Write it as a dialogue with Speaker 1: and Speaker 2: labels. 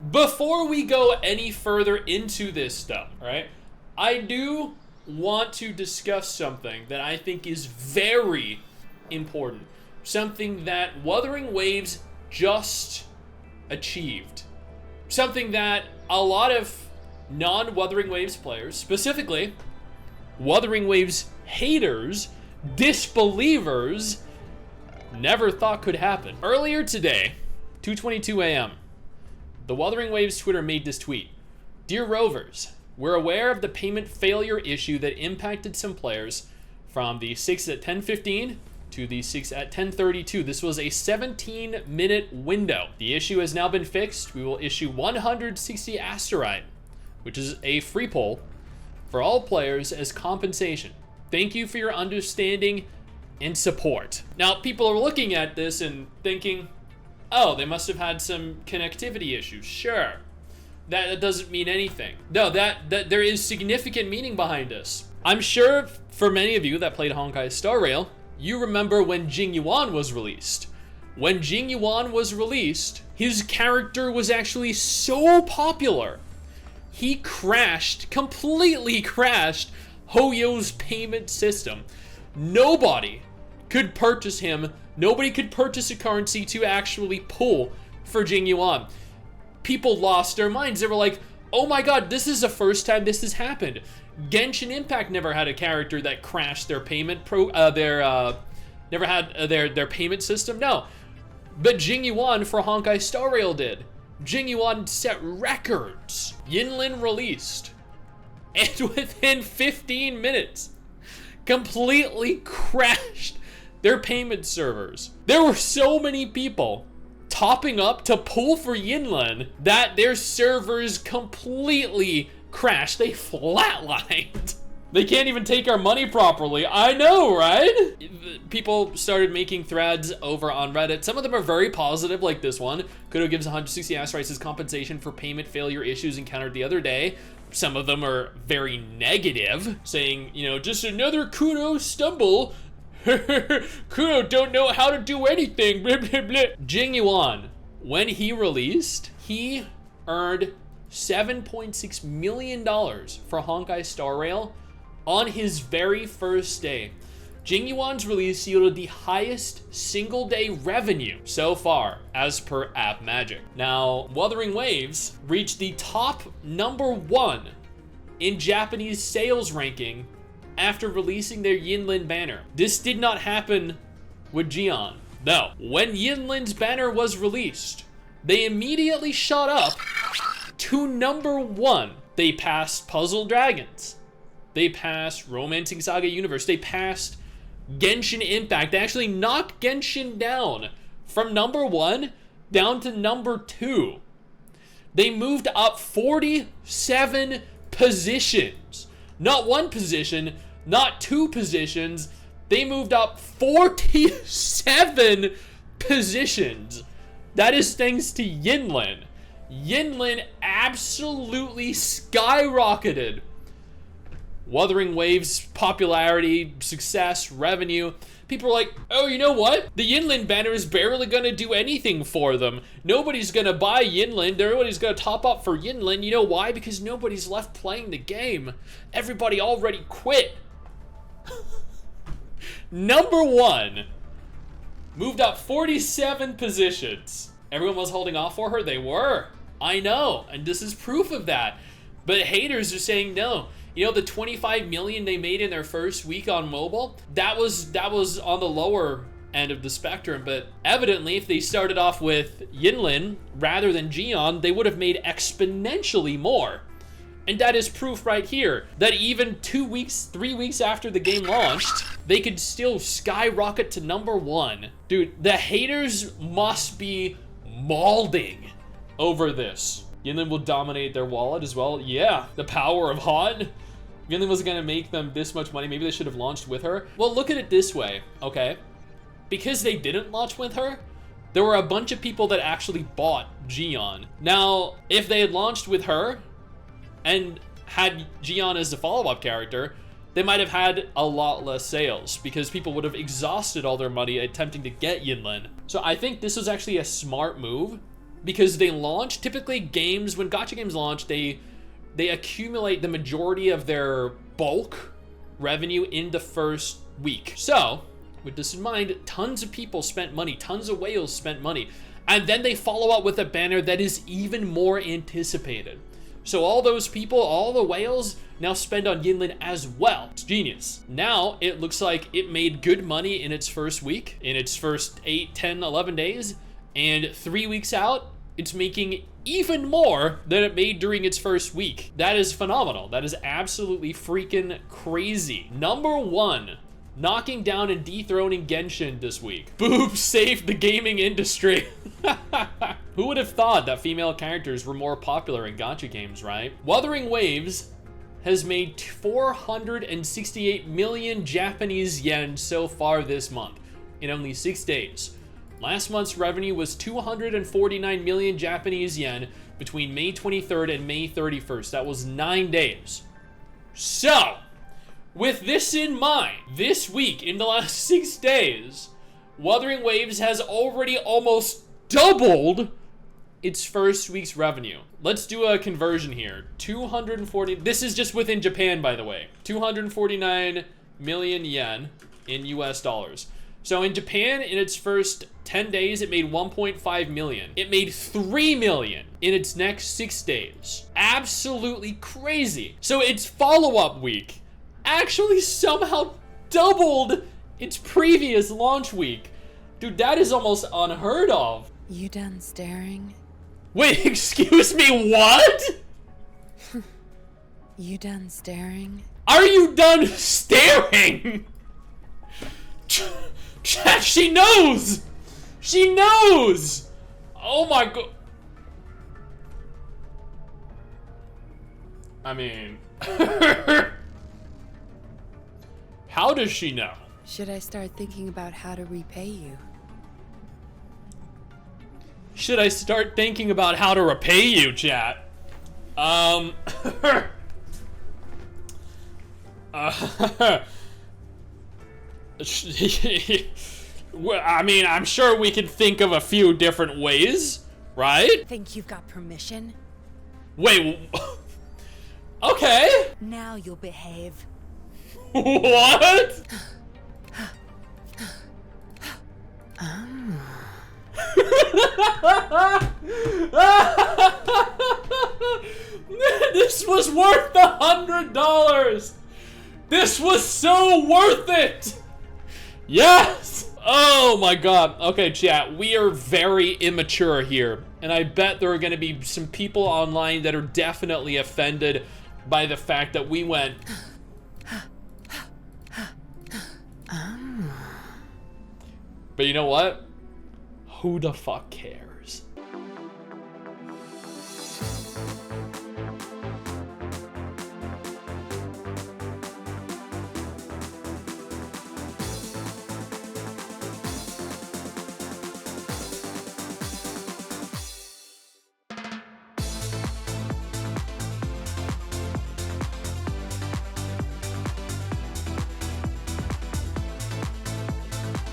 Speaker 1: Before we go any further into this stuff, all right, I do want to discuss something that I think is very important. Something that Wuthering Waves just achieved. Something that a lot of non-Wuthering Waves players, specifically Wuthering Waves haters, disbelievers, never thought could happen. Earlier today, 2:22 a.m., the Wuthering Waves Twitter made this tweet. Dear Rovers, we're aware of the payment failure issue that impacted some players from the Stix at 10:15 to the Stix at 10:32. This was a 17-minute window. The issue has now been fixed. We will issue 160 asterite, which is a free poll for all players as compensation. Thank you for your understanding and support. Now, people are looking at this and thinking, oh, they must have had some connectivity issues. Sure. That doesn't mean anything. No, that there is significant meaning behind this. I'm sure for many of you that played Honkai Star Rail, you remember when Jing Yuan was released. When Jing Yuan was released, his character was actually so popular, he completely crashed Hoyo's payment system. Nobody could purchase him. Nobody could purchase a currency to actually pull for Jing Yuan. People lost their minds. They were like, oh my god, this is the first time this has happened. Genshin Impact never had a character that crashed their payment never had their payment system. No. But Jing Yuan for Honkai Star Rail did. Jing Yuan set records. Yinlin released, and within 15 minutes completely crashed their payment servers. There were so many people topping up to pull for Yinlin that their servers completely crashed. They flatlined. They can't even take our money properly. I know, right? People started making threads over on Reddit. Some of them are very positive, like this one. Kudo gives 160 asteroids as compensation for payment failure issues encountered the other day. Some of them are very negative, saying, you know, just another Kudo stumble. Kudo don't know how to do anything. Blah, blah, blah. Jing Yuan, when he released, he earned $7.6 million for Honkai Star Rail on his very first day. Jing Yuan's release yielded the highest single day revenue so far, as per App Magic. Now, Wuthering Waves reached the top #1 in Japanese sales ranking after releasing their Yinlin banner. This did not happen with Jian. No, when Yinlin's banner was released, they immediately shot up to #1. They passed Puzzle Dragons. They passed Romancing Saga Universe. They passed Genshin Impact. They actually knocked Genshin down from #1 down to #2. They moved up 47 positions. Not one position, not two positions. They moved up 47 positions. That is thanks to Yinlin. Yinlin absolutely skyrocketed Wuthering Waves' popularity, success, revenue. People are like, oh, you know what? The Yinlin banner is barely gonna do anything for them. Nobody's gonna buy Yinlin. Everybody's gonna top up for Yinlin. You know why? Because nobody's left playing the game. Everybody already quit. #1 moved up 47 positions. Everyone was holding off for her. They were. I know, and this is proof of that. But haters are saying no. You know, the 25 million they made in their first week on mobile, that was on the lower end of the spectrum. But evidently, if they started off with Yinlin rather than Jian, they would have made exponentially more. And that is proof right here that even 2 weeks, 3 weeks after the game launched, they could still skyrocket to #1. Dude, the haters must be mauling over this. Yinlin will dominate their wallet as well. Yeah, the power of Han. Yinlin wasn't gonna make them this much money. Maybe they should have launched with her. Well, look at it this way, okay? Because they didn't launch with her, there were a bunch of people that actually bought Jian. Now, if they had launched with her and had Jian as the follow-up character, they might have had a lot less sales because people would have exhausted all their money attempting to get Yinlin. So I think this was actually a smart move because they launch, typically games, when gacha games launch, they accumulate the majority of their bulk revenue in the first week. So, with this in mind, tons of people spent money, tons of whales spent money, and then they follow up with a banner that is even more anticipated. So all those people, all the whales, now spend on Yinlin as well. It's genius. Now, it looks like it made good money in its first week, in its first 8, 10, 11 days, and 3 weeks out, it's making even more than it made during its first week. That is phenomenal. That is absolutely freaking crazy. Number 1, knocking down and dethroning Genshin this week. Boobs saved the gaming industry. Who would have thought that female characters were more popular in gacha games, right? Wuthering Waves has made 468 million Japanese yen so far this month, in only 6 days. Last month's revenue was 249 million Japanese yen between May 23rd and May 31st. That was 9 days. So, with this in mind, this week, in the last 6 days, Wuthering Waves has already almost doubled its first week's revenue. Let's do a conversion here. 240, this is just within Japan, by the way. 249 million yen in US dollars. So in Japan, in its first 10 days, it made 1.5 million. It made 3 million in its next 6 days. Absolutely crazy. So its follow-up week actually somehow doubled its previous launch week. Dude, that is almost unheard of.
Speaker 2: You done staring?
Speaker 1: Wait, excuse me, what?
Speaker 2: You done staring?
Speaker 1: Are you done staring? She knows! She knows! Oh my god. I mean... How does she know?
Speaker 2: Should I start thinking about how to repay you?
Speaker 1: Should I start thinking about how to repay you, chat? Well, I mean, I'm sure we can think of a few different ways, right?
Speaker 2: Think you've got permission?
Speaker 1: Wait, okay.
Speaker 2: Now you'll behave.
Speaker 1: What? This was worth $100. This was so worth it. Yes. Oh my god. Okay, chat, we are very immature here, and I bet there are going to be some people online that are definitely offended by the fact that we went but you know what? Who the fuck cares?